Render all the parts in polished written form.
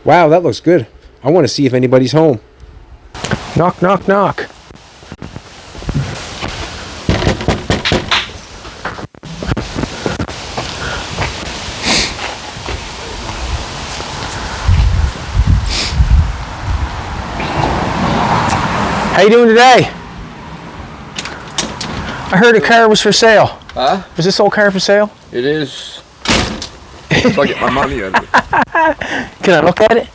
Wow, that looks good. I want to see if anybody's home. Knock, knock, knock. How you doing today? I heard a car was for sale. Huh? Was this old car for sale? It is. If I get my money in it. Can I look at it?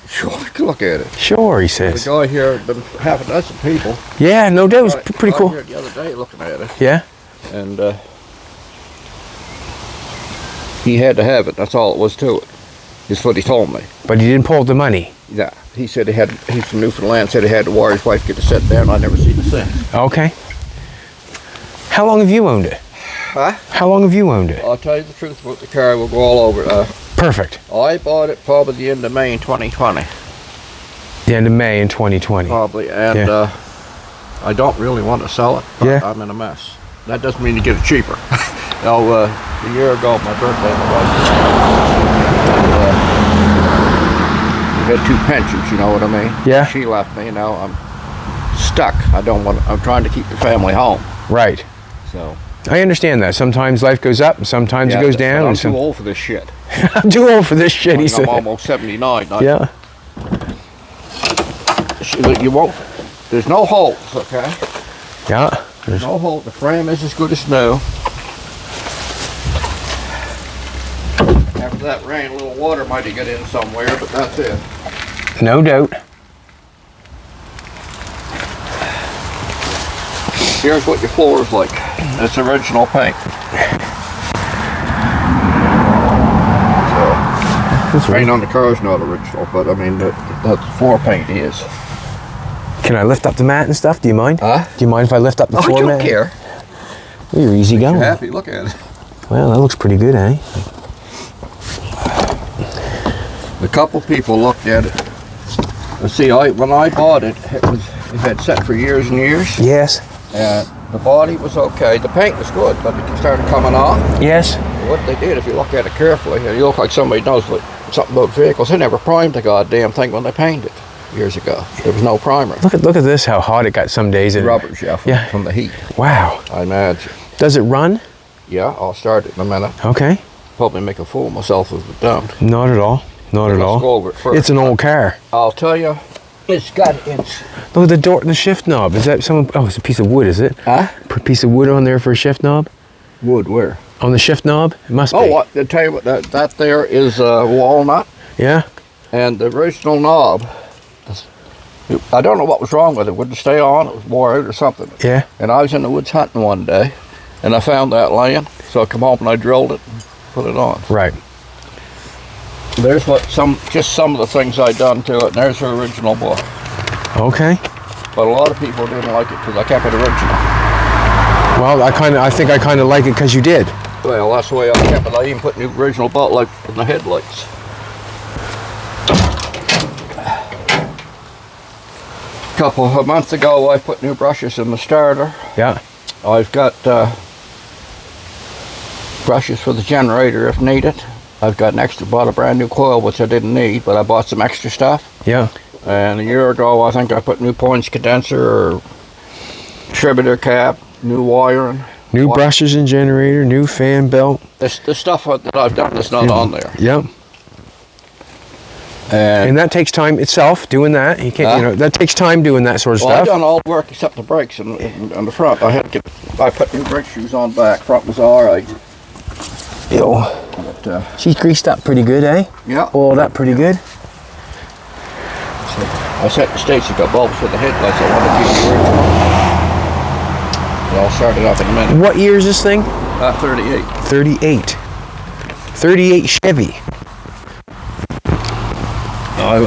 Sure, I can look at it. Sure, he says. The guy here, been half a dozen people. Yeah, no doubt. It was pretty cool. I was here the other day looking at it. Yeah? And he had to have it. That's all it was to it. Is what he told me. But he didn't pull the money. Yeah. He said he's from Newfoundland, said he had to wire his wife get to sit down. I never seen the since. Okay. How long have you owned it? Huh? How long have you owned it? I'll tell you the truth about the car. We'll go all over it. Perfect. I bought it probably the end of May in 2020. The end of May in 2020. Probably. And Yeah. I don't really want to sell it. But Yeah. I'm in a mess. That doesn't mean to get it cheaper. A year ago, my birthday, my wife had 2 pensions, you know what I mean? Yeah. She left me, I'm stuck. I'm trying to keep the family home. Right. So. I understand that. Sometimes life goes up and sometimes it goes down. I'm too old for this shit. I'm too old for this shit, he said. I'm almost 79. Yeah. You won't. There's no holes, okay? Yeah. There's no hole. The frame is as good as new. After that rain, a little water might have got in somewhere, but that's it. No doubt. Here's what your floor is like. It's original paint. So, paint on the car is not original, but I mean, that floor paint is. Can I lift up the mat and stuff? Do you mind? Huh? Do you mind if I lift up the floor mat? I don't care. Well, you're easy going. You're happy, look at it. Well, that looks pretty good, eh? A couple people looked at it. See, when I bought it, it had set for years and years. Yes. And the body was okay. The paint was good, but it started coming off. Yes. What they did, if you look at it carefully, you look like somebody knows something about vehicles. They never primed the goddamn thing when they painted it years ago. There was no primer. Look at this, how hot it got some days. Rubbers, yeah, from the heat. Wow. I imagine. Does it run? Yeah, I'll start it in a minute. Okay. Probably make a fool of myself if it don't. Not at all. Not at all. Let's go over it first. It's an old car. I'll tell you, it's got Look at the door, the shift knob. Is that some? Oh, it's a piece of wood, is it? Huh? A piece of wood on there for a shift knob? Wood where? On the shift knob? It must be. Oh, what? I'll tell you what, that there is walnut. Yeah? And the original knob, I don't know what was wrong with it. It wouldn't stay on. It was wore out or something. Yeah. And I was in the woods hunting one day, and I found that laying. So I come home and I drilled it and put it on. Right. There's just some of the things I done to it, and there's the original book. Okay. But a lot of people didn't like it because I kept it original. Well, I think I kind of like it because you did. Well, that's the way I kept it. I even put new original butt light in the headlights. A couple of months ago, I put new brushes in the starter. Yeah. I've got brushes for the generator if needed. I've got bought a brand new coil, which I didn't need, but I bought some extra stuff. Yeah. And a year ago, I think I put new points condenser or distributor cap, new wiring. New brushes and generator, new fan belt. The stuff that I've done is not on there. Yep. And that takes time itself doing that. You can't, that takes time doing that sort of stuff. I've done all the work except the brakes and the front. I put new brake shoes on back. Front was all right. Ew. But, she's greased up pretty good, eh? Yeah. Oiled up pretty good. So I set the Stacy got bulbs for the headlights. I want to keep the original. I'll start it up in a minute. What year is this thing? 38. 38. 38 Chevy. I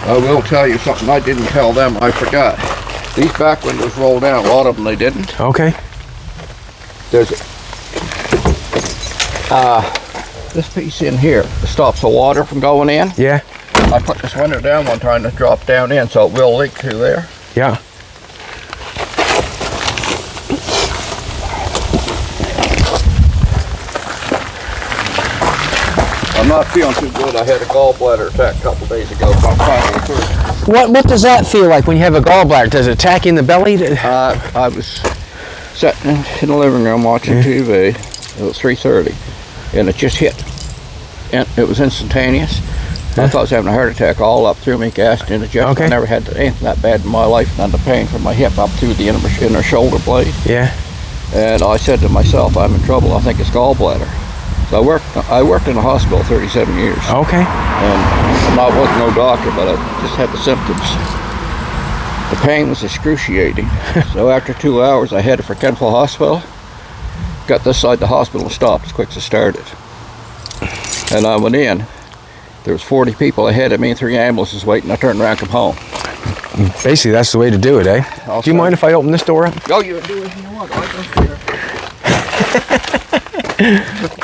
will tell you something I didn't tell them. I forgot. These back windows roll down. A lot of them they didn't. Okay. There's this piece in here that stops the water from going in. Yeah. I put this window down one time to drop down in, so it will leak through there. Yeah. I'm not feeling too good. I had a gallbladder attack a couple days ago. So I'm finally through. What does that feel like when you have a gallbladder? Does it attack you in the belly? I was sitting in the living room watching TV. It was 3:30, and it just hit. And it was instantaneous. I thought I was having a heart attack all up through me, gassed in the chest. Okay. I never had anything that bad in my life, and the pain from my hip up through the inner shoulder blade. Yeah. And I said to myself, I'm in trouble. I think it's gallbladder. So I worked in a hospital 37 years. Okay. And I wasn't no doctor, but I just had the symptoms. The pain was excruciating. So after 2 hours, I headed for Kentville Hospital. Got this side the hospital and stopped as quick as I started. And I went in. There was 40 people ahead of me and 3 ambulances waiting. I turned around and come home. Basically, that's the way to do it, eh? Do you mind if I open this door up? Oh, you do anything you want. I don't care.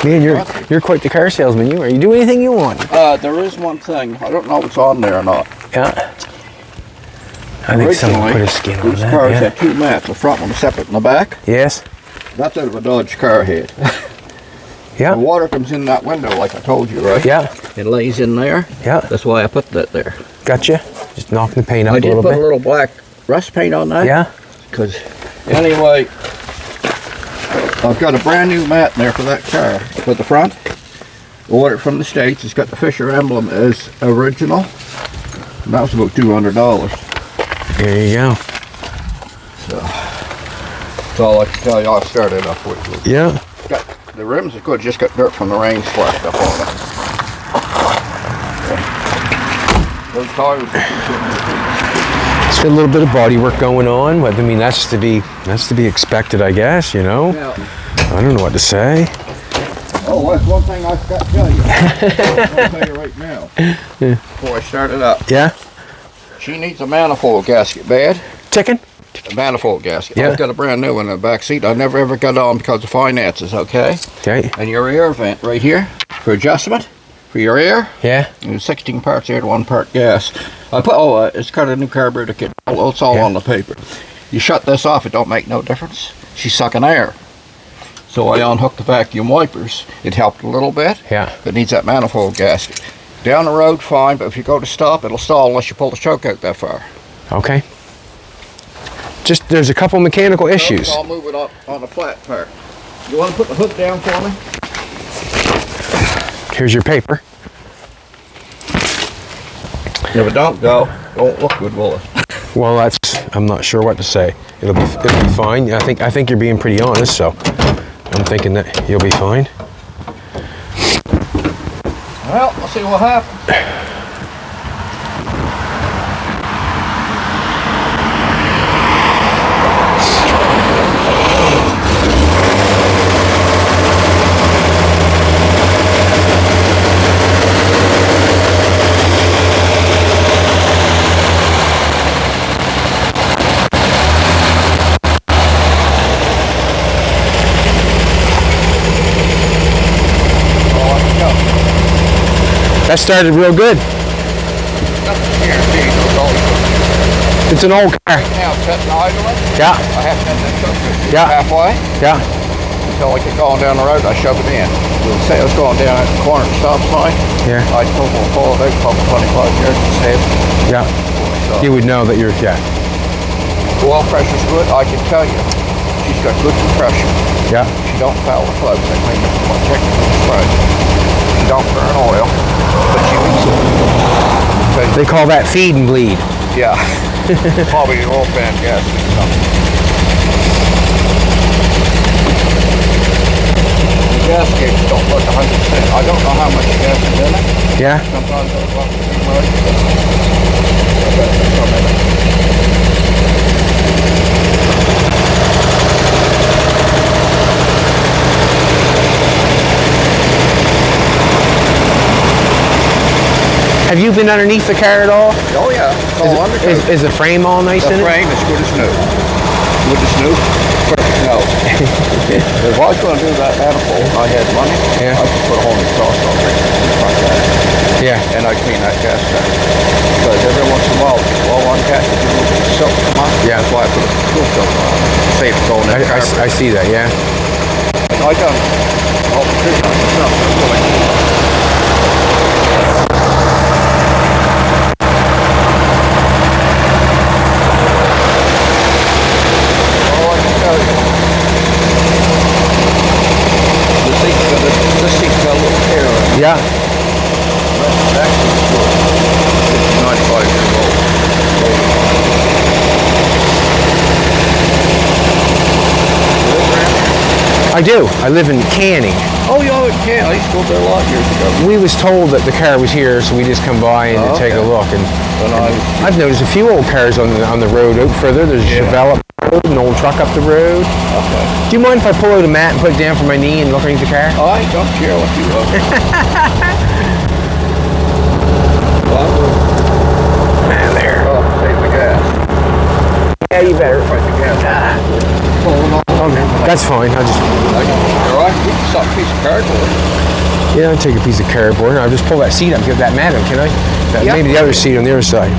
Man, you're quite the car salesman. You are. You do anything you want. There is one thing. I don't know if it's on there or not. Yeah. I think someone put a skin on these that. cars had 2 mats. The front one was separate from the back. Yes. That's out of a Dodge car head. Yeah. The water comes in that window, like I told you, right? Yeah. It lays in there. Yeah. That's why I put that there. Gotcha. Just knocking the paint up a I did little put bit. a little black rust paint on that. Yeah. Because anyway, I've got a brand new mat in there for that car. For the front. Ordered from the States. It's got the Fisher emblem as original. And that was about $200. There you go. So that's all I can tell you. I started off with. Yeah. The rims are good. Just got dirt from the rain splashed up on them. Those tires. It's got a little bit of body work going on, but I mean that's to be expected, I guess. You know. Now, I don't know what to say. oh, that's one thing I forgot to tell you. I'll tell you right now. Before I start it up. Yeah. She needs a manifold gasket bad. Chicken. A manifold gasket. Yeah. I've got a brand new one in the back seat. I never ever got on because of finances. Okay. Okay. And your air vent right here for adjustment for your air. Yeah. And 16 parts air to 1 part gas. I put it's got a new carburetor kit. It's all on the paper. You shut this off, it don't make no difference. She's sucking air. So I unhooked the vacuum wipers. It helped a little bit. Yeah. It needs that manifold gasket. Down the road, fine, but if you go to stop, it'll stall unless you pull the choke out that far. Okay. Just there's a couple mechanical issues. I'll move it up on the flat part. You want to put the hook down for me? Here's your paper. If it don't go, it won't look good, will it? Well, I'm not sure what to say. It'll be fine. I think you're being pretty honest, so I'm thinking that you'll be fine. Well, we'll see what happens. That started real good. It's an old car. Now it's sitting idling. Yeah. I have to end Yeah. halfway Yeah. until I get going down the road. I shove it in. Say I was going down at the corner of the stop sign. Yeah. I pull it out, probably 25 yards and save it. Yeah. So, You would know that you're, yeah. the oil pressure's good. I can tell you, she's got good compression. Yeah. She don't foul the plugs. I clean the check the spread. She don't burn oil, but she leaks it. They call that feed and bleed. Yeah. Probably an oil fan gas or something. The gas gauge don't look 100%. I don't know how much gas is in it. Yeah. Sometimes I look like I bet there's some in it. Have you been underneath the car at all? Oh yeah. It's all undercoat. Is the frame all nice in The it? frame is good as new. Good as new? No. If I was going to do that manifold and I had money, Yeah. I could put a whole new exhaust on it. Like that. Yeah. And I clean that gas tank. Because every once in a while, on gas, you do a little bit of silk come on. Yeah. That's why I put a fuel filter on it. Save it going in the carburetor. I see that, yeah. I done all the treatment myself. Yeah. That's good. 95 years old. I do. I live in Canning. Oh, yeah, it can. I used to go there a lot years ago. We was told that the car was here, so we just come by and take a look. And I've noticed a few old cars on the road out further. There's a Chevy road, an old truck up the road. Okay. Do you mind if I pull out a mat and put it down for my knee and look underneath the car? I don't care what you want. There. Oh, save the gas. Yeah, you better. Fight the gas. Okay, that's fine. I'll just. All right, we can stop a piece of cardboard. Yeah, I'll take a piece of cardboard. I'll just pull that seat up, give that mat up, can I? Maybe the other seat on the other side.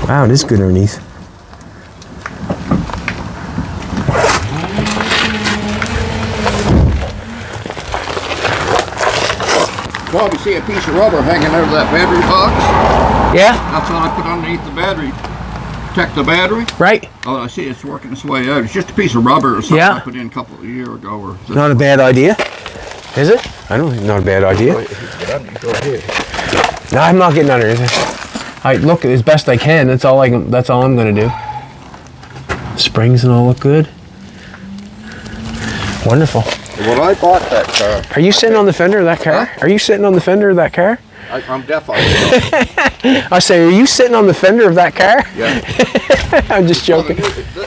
Wow, it is good underneath. Well, you see a piece of rubber hanging out of that battery box? Yeah? That's what I put underneath the battery. Protect the battery. Right. Oh, I see it's working its way out. It's just a piece of rubber or something I put in a couple of years ago. Or not a bad idea. Is it? I don't think not a bad idea. Go ahead. No, I'm not getting under it. I look as best I can. That's all I'm going to do. Springs and all look good. Wonderful. When I bought that car... Are you sitting on the fender of that car? Huh? Are you sitting on the fender of that car? I'm deaf. I say, are you sitting on the fender of that car? Yeah. I'm just joking.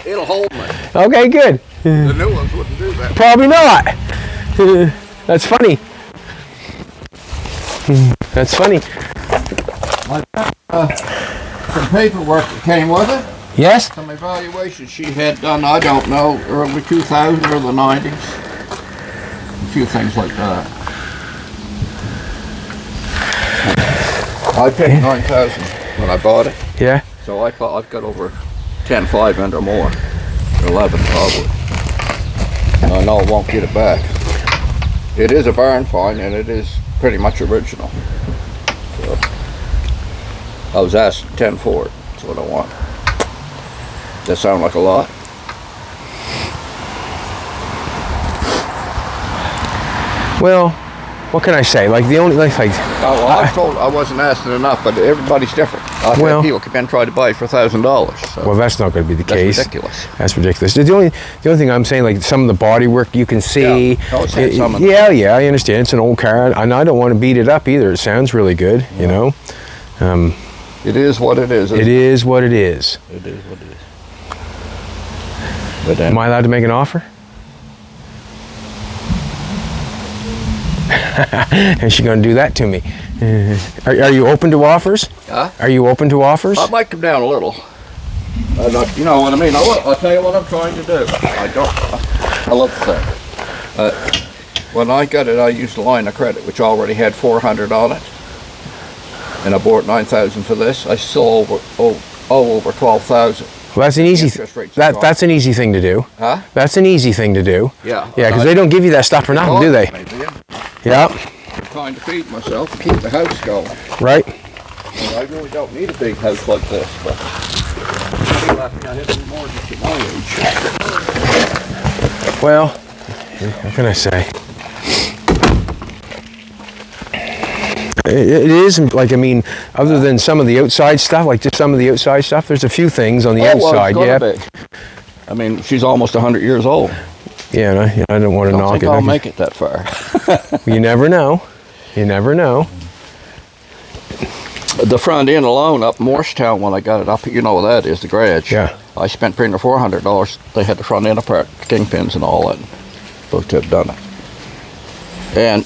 It'll hold me. Okay, good. The new ones wouldn't do that. Probably not. That's funny. That's funny. Some paperwork that came with it. Yes? Some evaluations she had done, I don't know, early 2000 or the 90s. A few things like that. I paid $9,000 when I bought it. Yeah. So I've got over 10.5 and or more. 11 probably. And I know I won't get it back. It is a barn find and it is pretty much original. So I was asking 10 for it. That's what I want. That sound like a lot? Well, what can I say? Like the only I was told I wasn't asking enough, but everybody's different. I've had people come in and try to buy it for $1,000. So well, that's not going to be the case. That's ridiculous. That's ridiculous. The only thing I'm saying, like some of the body work you can see. Yeah, I understand. It's an old car, and I don't want to beat it up either. It sounds really good, you know. It is what it is. It is what it is. It is what it is. But then, am I allowed to make an offer? Is she going to do that to me? Are you open to offers? Huh? Are you open to offers? I might come down a little. You know what I mean? I'll tell you what I'm trying to do. I love the thing. When I got it, I used a line of credit, which already had $400 on it. And I bought $9,000 for this. I still owe over $12,000. Well, that's an easy. That's an easy thing to do. Huh? That's an easy thing to do. Yeah. Yeah, because they don't give you that stuff for nothing, do they? Yeah. I'm trying to feed myself and keep the house going. Right. And I really don't need a big house like this, but I have any mortgage at my age. Well, what can I say? It is like, I mean, other than some of the outside stuff, like just some of the outside stuff, there's a few things on the inside. Be. I mean, she's almost 100 years old. Yeah, and I don't want to knock it. I'll make it that far. You never know. You never know. The front end alone up Morristown when I got it up, you know what that is, the garage. Yeah. I spent pretty near $400. They had the front end apart, kingpins and all that. Supposed to have done it. And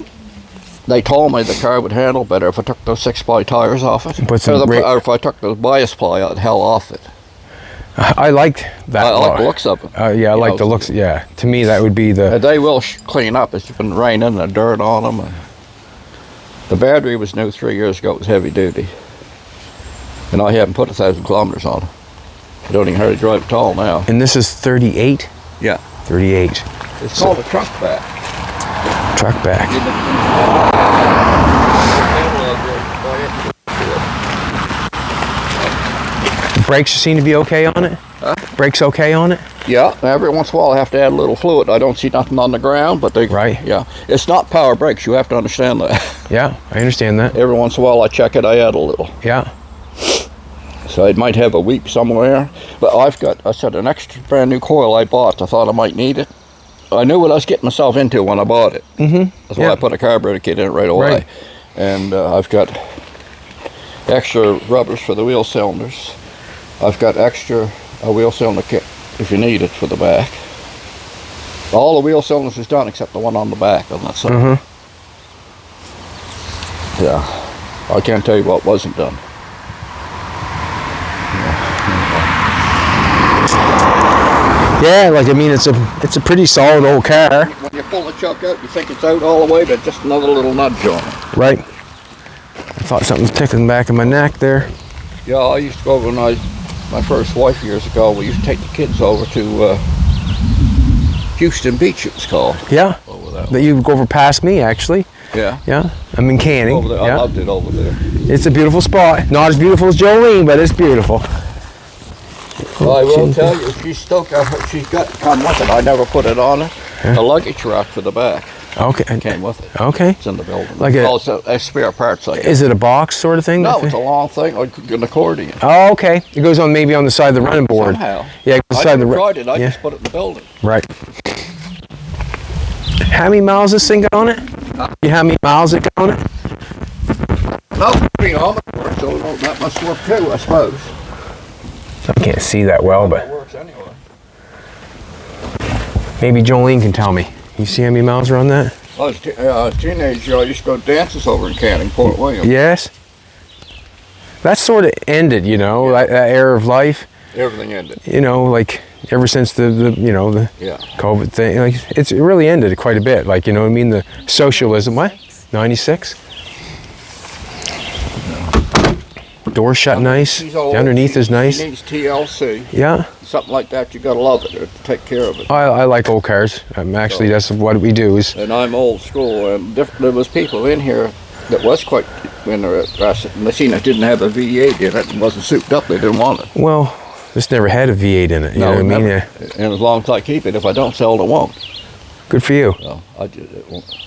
they told me the car would handle better if I took those 6-ply tires off it. Or if I took those bias ply hell off it. I liked that. I like the looks of it. Yeah, I like the looks. Yeah, to me that would be the. They will clean up. It's been raining and dirt on them. The battery was new 3 years ago. It was heavy duty. And I haven't put 1,000 kilometers on it. I don't even hardly drive at all now. And this is 38? Yeah. 38. It's called a truck back. Truck back. The brakes seem to be okay on it? Huh? Brakes okay on it? Yeah, every once in a while I have to add a little fluid. I don't see nothing on the ground, but they... Right. Yeah. It's not power brakes, you have to understand that. Yeah, I understand that. Every once in a while I check it, I add a little. Yeah. So it might have a weep somewhere. But I've got, I said, an extra brand new coil I bought. I thought I might need it. I knew what I was getting myself into when I bought it. Mm-hmm. That's why I put a carburetor kit in it right away. Right. And I've got extra rubbers for the wheel cylinders. I've got extra wheel cylinder kit if you need it for the back. All the wheel cylinders is done except the one on the back on that side. Mm-hmm. Yeah, I can't tell you what wasn't done. Yeah, like I mean, it's a pretty solid old car. When you pull the chuck out, you think it's out all the way, but just another little nudge on it. Right. I thought something was tickling back in my neck there. Yeah, I used to go over my first wife years ago. We used to take the kids over to Houston Beach, it was called. Yeah. Over that. That you go over past me, actually. Yeah. Yeah. I'm in Canning. Over there. Yeah. I loved it over there. It's a beautiful spot. Not as beautiful as Jolene, but it's beautiful. Well, I will tell you, she's got to come with it. I never put it on it. Yeah. A luggage rack for the back Okay. came with it. Okay. It's in the building. Like also, a spare parts, I guess. Is it a box sort of thing? No, it's a long thing, like an accordion. Oh, okay. It goes on maybe on the side of the running board. Somehow. Yeah, it goes I side never of the tried it. I yeah. just put it in the building. Right. How many miles this thing got on it? You how many miles it got on it? No, works, so that must work too, I suppose. I can't see that well, but It works anyway. maybe Jolene can tell me. You see how many miles are on that? I was a teenager. I used to go to dances over in Canning, Port William. Yes. That sort of ended, you know, that era of life. Everything ended. You know, like ever since the you know the Yeah. COVID thing, like it really ended quite a bit. Like, you know what I mean, the socialism. What? 96. Door shut nice. She's old. The underneath is nice. She needs TLC. Yeah. Something like that. You gotta love it or take care of it. I like old cars. Actually, that's what we do. Is And I'm old school. And there was people in here that was quite interested. Machine that didn't have a V8 in it and wasn't souped up. They didn't want it. well, this never had a V8 in it. You know what I mean? never. Yeah. And as long as I keep it, if I don't sell it, I won't. Good for you. So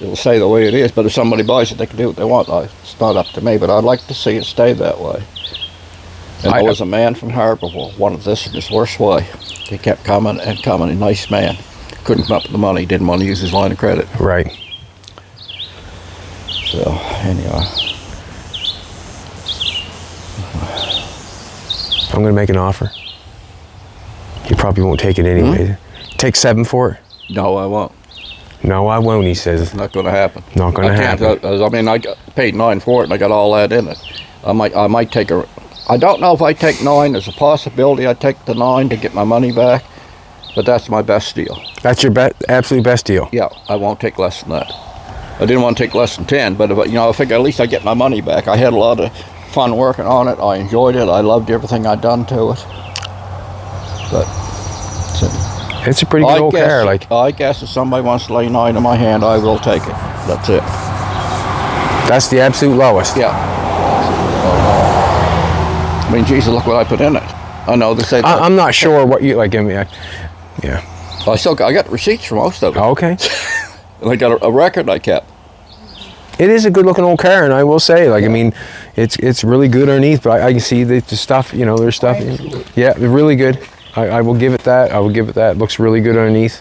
it'll stay the way it is. But if somebody buys it, they can do what they want. It's not up to me. But I'd like to see it stay that way. And there was a man from Harborville wanted this in his worst way. He kept coming and coming. A nice man. Couldn't come up with the money. Didn't want to use his line of credit. Right. So anyway, I'm going to make an offer. You probably won't take it anyway. Take 7 for it? no, I won't. No, I won't, he says. It's not going to happen. Not going to happen. I mean, I paid $9 for it, and I got all that in it. I might take a. I don't know if I take $9. There's a possibility I take the $9 to get my money back, but that's my best deal. That's your absolute best deal. Yeah, I won't take less than that. I didn't want to take less than 10, but if, I figure at least I get my money back. I had a lot of fun working on it. I enjoyed it. I loved everything I'd done to it. But It's a pretty good old car. Like, I guess if somebody wants to lay $9 in my hand, I will take it. That's it. that's the absolute lowest. Yeah. I mean, Jesus, look what I put in it. I know they say. I'm not sure what you like. I mean, yeah. I got receipts for most of it. Okay. And I got a record I kept. It is a good looking old car, and I will say, like, I mean, it's really good underneath. But I can see the stuff. You know, there's stuff. Yeah, they're really good. I will give it that. I will give it that. It looks really good underneath.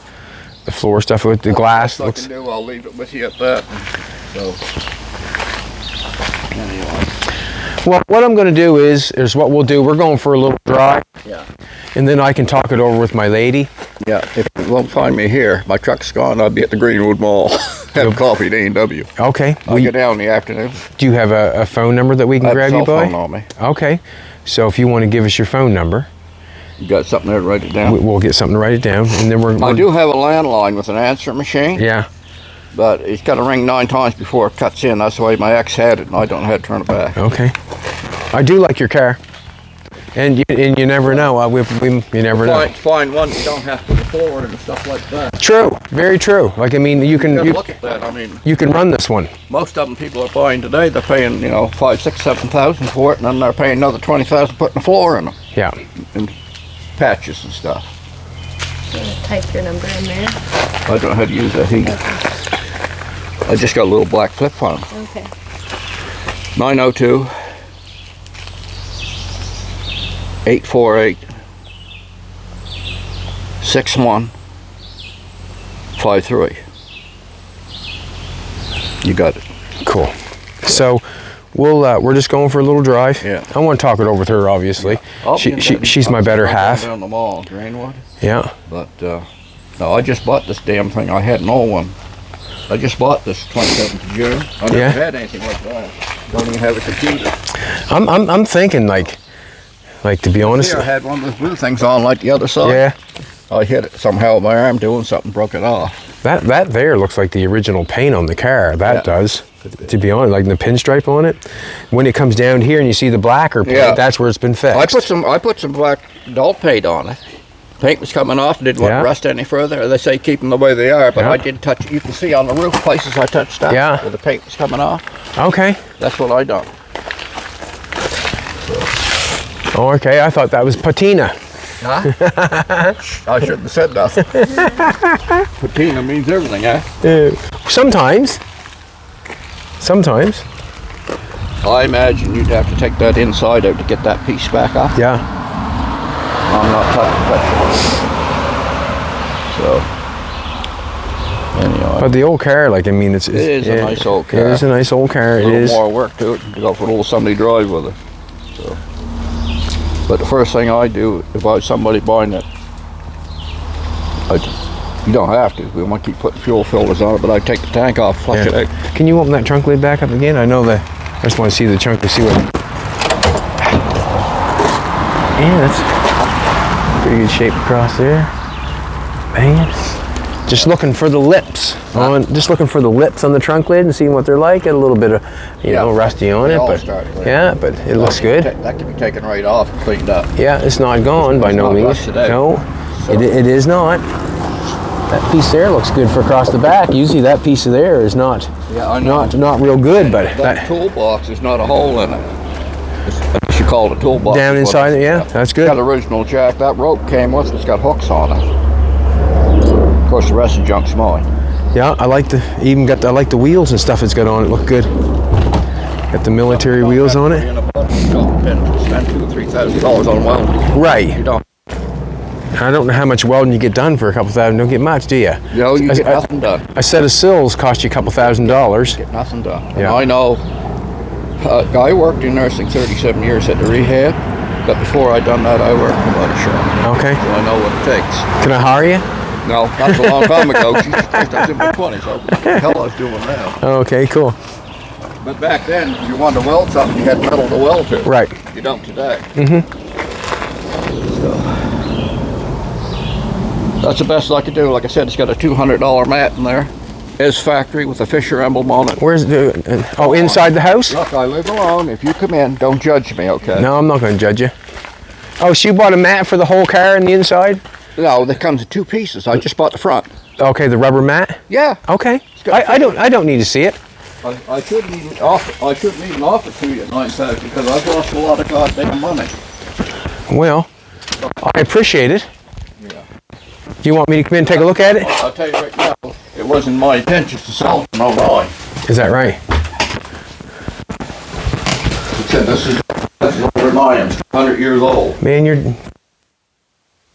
The floor stuff with the glass Best looks. I can do, I'll leave it with you at that. So. Anyway. Well, what I'm going to do is what we'll do. We're going for a little drive, Yeah. and then I can talk it over with my lady. Yeah. If you won't find me here, my truck's gone. I'll be at the Greenwood Mall. Have coffee at A&W. Okay. I'll get down in the afternoon. Do you have a phone number that we can I have grab a you cell by? phone on me. Okay. So if you want to give us your phone number, You got something there to write it down? we'll get something to write it down, and then we're I do have a landline with an answering machine. Yeah. but it's got to ring 9 times before it cuts in. That's the way my ex had it, and I don't know how to turn it back. Okay. I do like your car. And you never know. You never know. Find one you don't have to put the floor in and stuff like that. True. Very true. Like, I mean, you can look at that. I mean, you can run this one. Most of them people are buying today. They're paying, you know, 5, 6, 7,000 for it, and then they're paying another 20,000 putting the floor in them. Yeah. And patches and stuff. Type your number in there. I don't know how to use that heat. I just got a little black flip phone. Okay. 902 848 6153. You got it. Cool. So we're just going for a little drive. Yeah. I want to talk it over with her, obviously. Yeah. She's my better half. Down the mall, Greenwood. Yeah. But no, I just bought this damn thing. I had no one. I just bought this 27th of June. I never had anything like that. Don't even have a computer. I'm thinking like to be honest. Here I had one of those blue things on like the other side. Yeah. I hit it somehow with my arm doing something, broke it off. That there looks like the original paint on the car. That does. To be honest, like the pinstripe on it. When it comes down here and you see the blacker paint, that's where it's been fixed. I put some black dull paint on it. Paint was coming off, didn't want to rust any further. They say keep them the way they are, but I did touch. You can see on the roof places I touched up where the paint was coming off. Okay. That's what I done. Oh, okay. I thought that was patina. Huh? I shouldn't have said nothing. Patina means everything, huh? Sometimes. I imagine you'd have to take that inside out to get that piece back up. Yeah. I'm not touching that. So, anyway. But the old car, like, I mean, it is a nice old car. It is a nice old car. A little more work to it to go for a little Sunday drive with it. So. But the first thing I do, if I was somebody buying it, you don't have to. We want to keep putting fuel filters on it, but I take the tank off, flush it out. Can you open that trunk lid back up again? I know that. I just want to see the trunk to see what. Yeah, that's pretty good shape across there. Man, just looking for the lips just looking for the lips on the trunk lid and seeing what they're like. Get a little bit of, you know, rusty on it, but but it looks good. That can be taken right off and cleaned up. Yeah, it's not gone by no means. No, it is not. That piece there looks good for across the back. Usually that piece of there is not not real good, but that toolbox is not a hole in it. You should call it a toolbox. Down inside it, yeah, that's good. It's got original jack. That rope came with it. It's got hooks on it. Of course, the rest of the junk's mine. Yeah, I like the wheels and stuff it's got on it. Look good. Got the military wheels on it. Spend $2,000 or $3,000 on welding. Right. You don't. I don't know how much welding you get done for a couple thousand. Don't get much, do you? No, you get nothing done. A set of sills cost you a couple $1,000. Get nothing done. Yeah. And I know. I worked in nursing 37 years at the rehab, but before I done that, I worked in a body shop. Okay. So I know what it takes. Can I hire you? No, that's a long time ago. I was in my 20s. So what the hell I was doing now. Okay, cool. But back then, if you wanted to weld something, you had metal to weld to. Right. You don't today. So, that's the best I could do. Like I said, it's got a $200 mat in there. It's factory with a Fisher emblem on it. Where's the? Inside the house? Look, I live alone. If you come in, don't judge me, okay? No, I'm not going to judge you. Oh, so you bought a mat for the whole car and the inside? No, that comes in 2 pieces. I just bought the front. Okay, the rubber mat. Yeah. Okay. I don't need to see it. I couldn't even offer to you at 9,000 because I've lost a lot of goddamn money. Well, I appreciate it. Yeah. Do you want me to come in and take a look at it? I'll tell you right now, it wasn't my intention to sell it online. Is that right? He said that's older than I am, 100 years old. Man, you're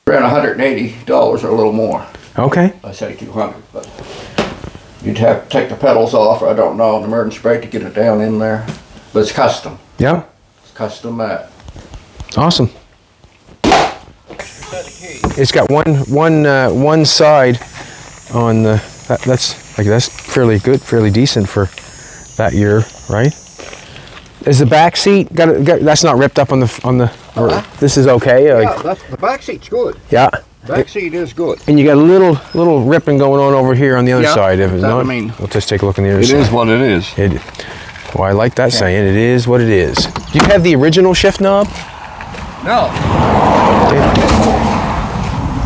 Around $180 or a little more. okay. I say 200, but you'd have to take the pedals off, or I don't know, an emergency brake to get it down in there. But it's custom. Yeah. It's custom mat. Awesome. It's got one side on the that's fairly good, fairly decent for that year, right? Is the back seat got that's not ripped up on the or this is okay? Yeah, the back seat's good. Yeah. Back seat is good. And you got a little ripping going on over here on the other Yeah, side. If it's that, not, I mean, we'll just take a look on the other side. It is what it is. Well, I like that saying. It is what it is. Do you have the original shift knob? No.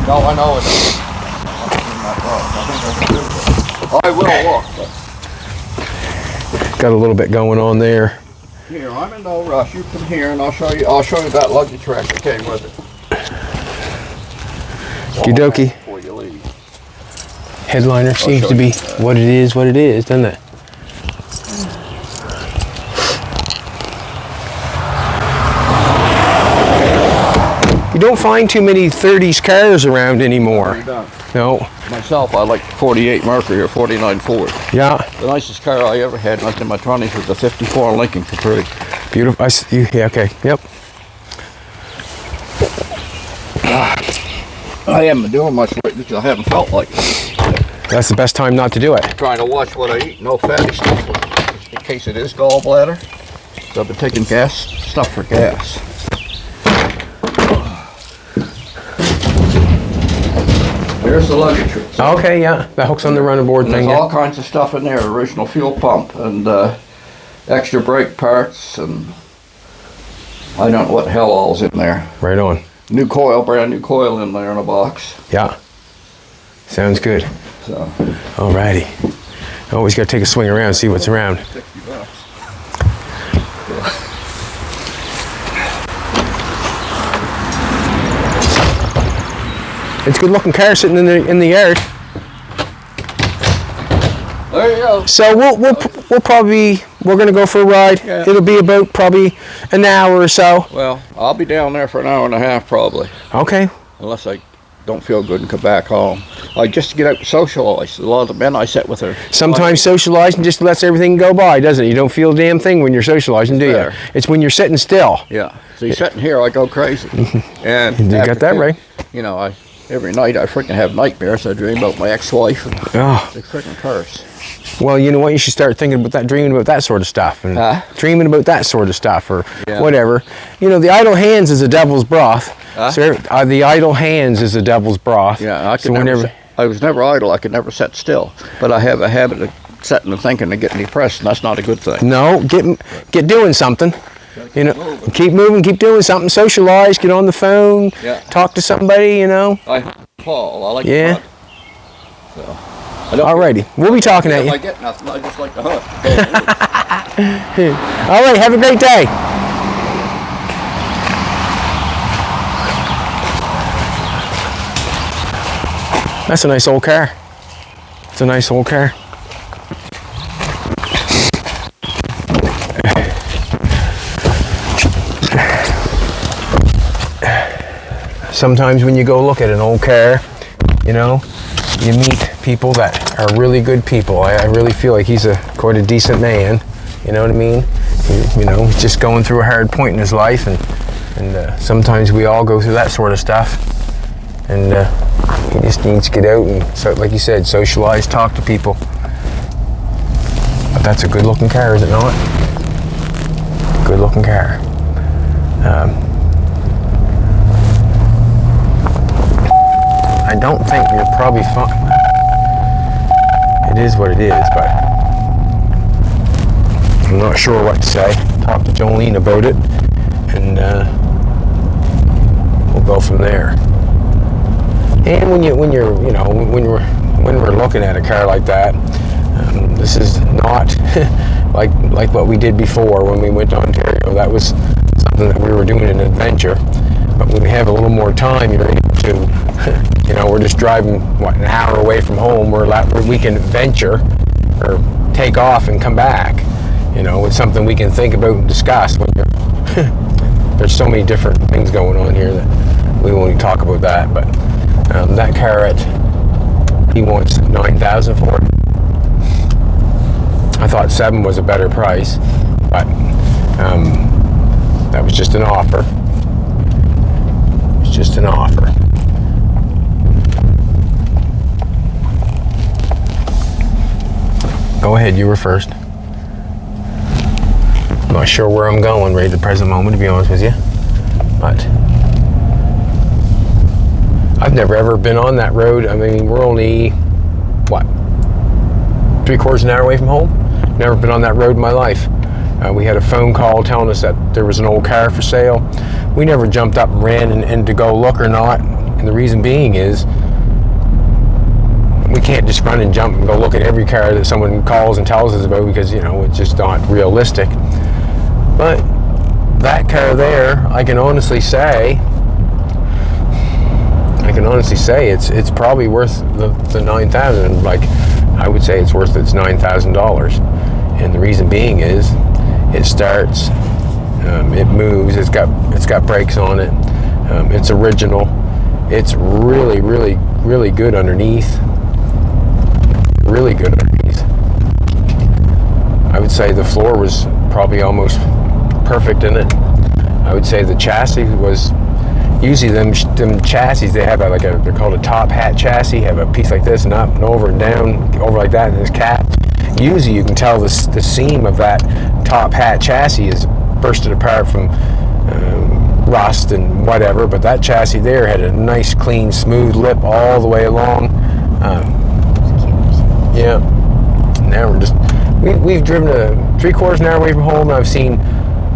No, I know it. I will look. But Got a little bit going on there. here, I'm in no rush. You come here and I'll show you. I'll show you that luggage track that came with it. Okie dokie. Before you leave. Headliner seems show to be you. what it is, doesn't it? You don't find too many 30s cars around anymore. You don't. No. Myself, I like the 48 Mercury or 49 Ford. Yeah. The nicest car I ever had, like in my 20s, was the 54 Lincoln Capri. Beautiful. Yeah, okay. Yep. I haven't been doing much lately because I haven't felt like it. That's the best time not to do it. Trying to watch what I eat, no fatty stuff, in case it is gallbladder. So I've been taking stuff for gas. There's the luggage. Okay, yeah. That hooks on the running board And thing. there's Yeah. all kinds of stuff in there, original fuel pump and extra brake parts and I don't know what the hell all's in there. Right on. New coil, brand new coil in there in a box. Yeah. Sounds good. So Alrighty. Always got to take a swing around and see what's around. $60. It's a good looking car sitting in the yard. There you go. So we're gonna go for a ride. Yeah. It'll be about probably an hour or so. Well, I'll be down there for an hour and a half probably, Okay. unless I don't feel good and come back home. I just to get out and socialize. A lot of the men I sit with are Sometimes socializing just lets everything go by, doesn't it? You don't feel a damn thing when you're socializing, do you? Fair. It's when you're sitting still. Yeah. So you're sitting here, I go crazy. And You got that right. You know, every night I freaking have nightmares. I dream about my ex-wife and Oh. they freaking curse. Well, you know what? You should start thinking about that, dreaming about that sort of stuff, and Huh? dreaming about that sort of stuff, or Yeah. whatever. You know, the idle hands is the devil's broth. Huh? So the idle hands is the devil's broth. Yeah, I could So whenever, I was never idle. I could never sit still. But I have a habit of sitting and thinking and getting depressed, and that's not a good thing. no, get doing something. You know, keep moving, keep doing something. Socialize, get on the phone, Yeah. talk to somebody. You know. I fall. I like Yeah. to hunt. So, I don't Alrighty, we'll be talking at if you. I get nothing, I just like to hunt. All right, have a great day. That's a nice old car. It's a nice old car. Sometimes when you go look at an old car, you know, you meet people that are really good people. I really feel like he's quite a decent man. You know what I mean? You know, he's just going through a hard point in his life, and sometimes we all go through that sort of stuff. And he just needs to get out and, so, like you said, socialize, talk to people. But that's a good-looking car, is it not? Good-looking car. I don't think you're probably fine. It is what it is, but I'm not sure what to say. Talk to Jolene about it, and we'll go from there. And when we're looking at a car like that, this is not like what we did before when we went to Ontario. That was something that we were doing an adventure. But when we have a little more time, you're able to, we're just driving, an hour away from home. We can venture or take off and come back. It's something we can think about and discuss when there's so many different things going on here that we won't even talk about that. But that car he wants $9,000 for it. I thought $7,000 was a better price, but that was just an offer. Just an offer. Go ahead, you were first. I'm not sure where I'm going right at the present moment, to be honest with you. But I've never ever been on that road. I mean, we're only, what, 3/4 an hour away from home? Never been on that road in my life. We had a phone call telling us that there was an old car for sale. We never jumped up and ran and to go look or not. And the reason being is we can't just run and jump and go look at every car that someone calls and tells us about, because, you know, it's just not realistic. But that car there, I can honestly say it's probably worth the $9,000. Like, I would say it's worth its $9,000. And the reason being is it starts, it moves, it's got brakes on it, it's original, it's really, really, really good underneath. Really good underneath. I would say the floor was probably almost perfect in it. I would say the chassis was, usually them chassis, they have they're called a top hat chassis, have a piece like this and up and over and down, over like that, and this cap. Usually you can tell the seam of that top hat chassis is bursted apart from rust and whatever, but that chassis there had a nice clean smooth lip all the way along. Yeah, now we've driven 3/4 an hour away from home, and I've seen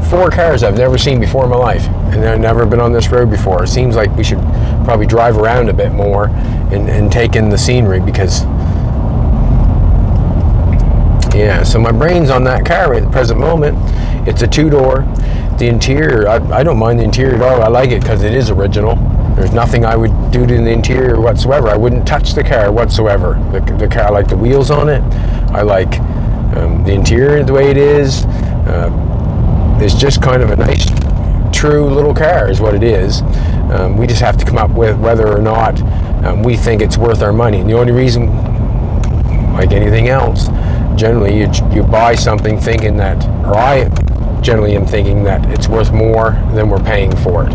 4 cars I've never seen before in my life, and I've never been on this road before. It seems like we should probably drive around a bit more and take in the scenery, because yeah, so my brain's on that car right at the present moment. It's a 2-door. The interior, I don't mind the interior at all. I like it because it is original. There's nothing I would do to the interior whatsoever. I wouldn't touch the car whatsoever. The car, I like the wheels on it. I like the interior the way it is. It's just kind of a nice, true little car is what it is. We just have to come up with whether or not we think it's worth our money. And the only reason, like anything else, generally you buy something thinking that, or I generally am thinking that it's worth more than we're paying for it.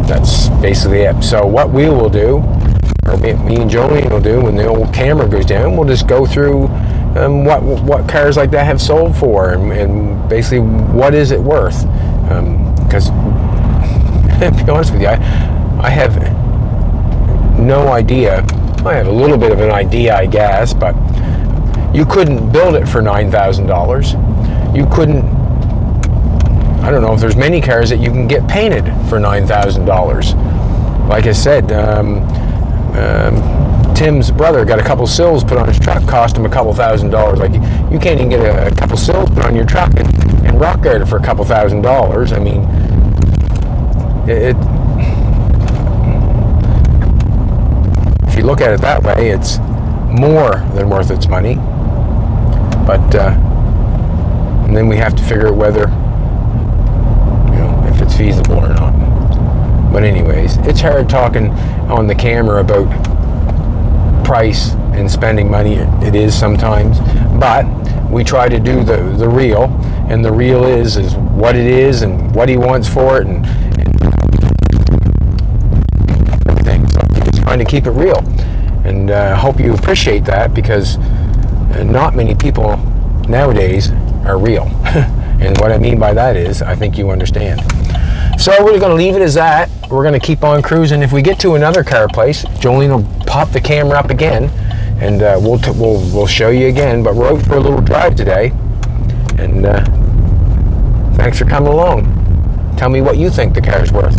That's basically it. So what we will do, or me and Jolene will do when the old camera goes down, we'll just go through what cars like that have sold for, and basically what is it worth. Because to be honest with you, I have no idea. I have a little bit of an idea, I guess, but you couldn't build it for $9,000. You couldn't, I don't know if there's many cars that you can get painted for $9,000. Like I said, Tim's brother got a couple sills put on his truck, cost him a couple $1,000. Like, you can't even get a couple sills put on your truck and rock guard it for a couple $1,000. I mean, if you look at it that way, it's more than worth its money. But and then we have to figure out whether, if it's feasible or not. But anyways, it's hard talking on the camera about price and spending money. It is sometimes, but we try to do the real, and the real is what it is and what he wants for it, and everything. So we're just trying to keep it real, and I hope you appreciate that, because not many people nowadays are real. And what I mean by that is, I think you understand. So we're going to leave it as that. We're going to keep on cruising. If we get to another car place, Jolene will pop the camera up again, and we'll show you again. But we're out for a little drive today, and thanks for coming along. Tell me what you think the car's worth.